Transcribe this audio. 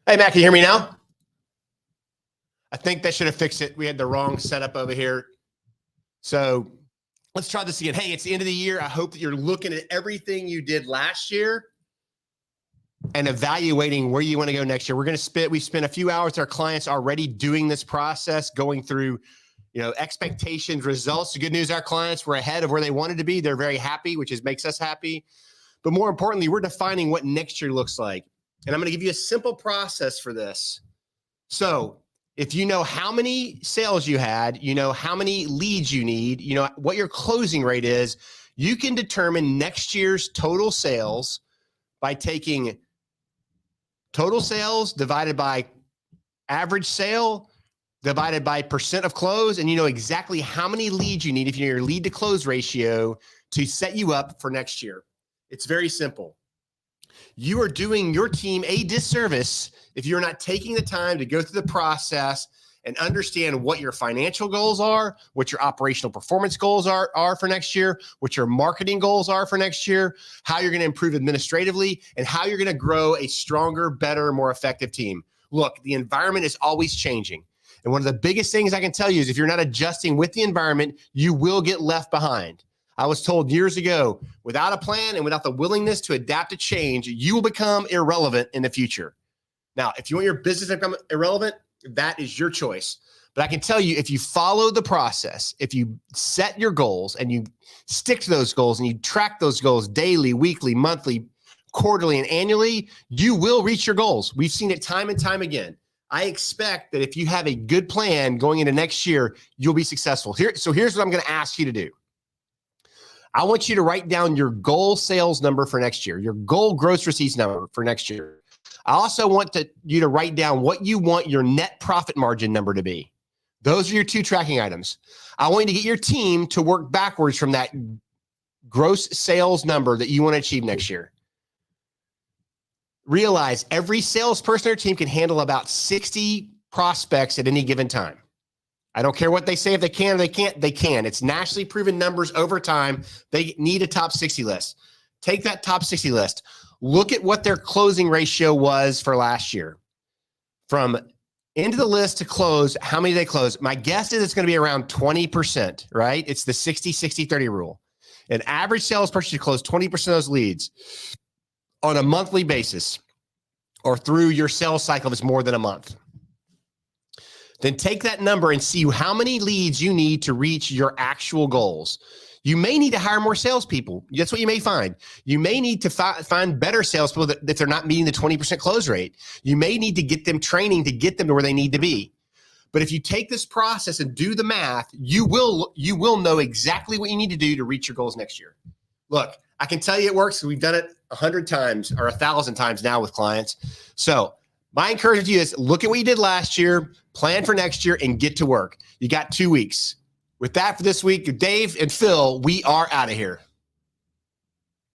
Hey, Matt, can you hear me now? I think that should have fixed it. We had the wrong setup over here. So let's try this again. Hey, it's the end of the year. I hope that you're looking at everything you did last year and evaluating where you want to go next year. We spent a few hours with our clients already doing this process, going through, expectations, results. The good news, our clients were ahead of where they wanted to be. They're very happy, which makes us happy. But more importantly, we're defining what next year looks like. And I'm going to give you a simple process for this. So if you know how many sales you had, you know how many leads you need, you know what your closing rate is, you can determine next year's total sales by taking total sales divided by average sale divided by percent of close, and you know exactly how many leads you need if you know your lead to close ratio to set you up for next year. It's very simple. You are doing your team a disservice if you're not taking the time to go through the process and understand what your financial goals are, what your operational performance goals are for next year, what your marketing goals are for next year, how you're going to improve administratively, and how you're going to grow a stronger, better, more effective team. Look, the environment is always changing. And one of the biggest things I can tell you is if you're not adjusting with the environment, you will get left behind. I was told years ago, without a plan and without the willingness to adapt to change, you will become irrelevant in the future. Now, if you want your business to become irrelevant, that is your choice. But I can tell you, if you follow the process, if you set your goals and you stick to those goals and you track those goals daily, weekly, monthly, quarterly, and annually, you will reach your goals. We've seen it time and time again. I expect that if you have a good plan going into next year, you'll be successful. So here's what I'm going to ask you to do. I want you to write down your goal sales number for next year, your goal gross receipts number for next year. I also want you to write down what you want your net profit margin number to be. Those are your two tracking items. I want you to get your team to work backwards from that gross sales number that you want to achieve next year. Realize every salesperson on your team can handle about 60 prospects at any given time. I don't care what they say. If they can or they can't, they can. It's nationally proven numbers over time. They need a top 60 list. Take that top 60 list. Look at what their closing ratio was for last year. From into the list to close, how many they close? My guess is it's going to be around 20%, right? It's the 60-60-30 rule. An average salesperson should close 20% of those leads on a monthly basis or through your sales cycle if it's more than a month. Then take that number and see how many leads you need to reach your actual goals. You may need to hire more salespeople. That's what you may find. You may need to find better salespeople that they're not meeting the 20% close rate. You may need to get them training to get them to where they need to be. But if you take this process and do the math, you will know exactly what you need to do to reach your goals next year. Look, I can tell you it works. We've done it 100 times or 1,000 times now with clients. So my encouragement to you is look at what you did last year, plan for next year, and get to work. You got 2 weeks. With that for this week, Dave and Phil, we are out of here.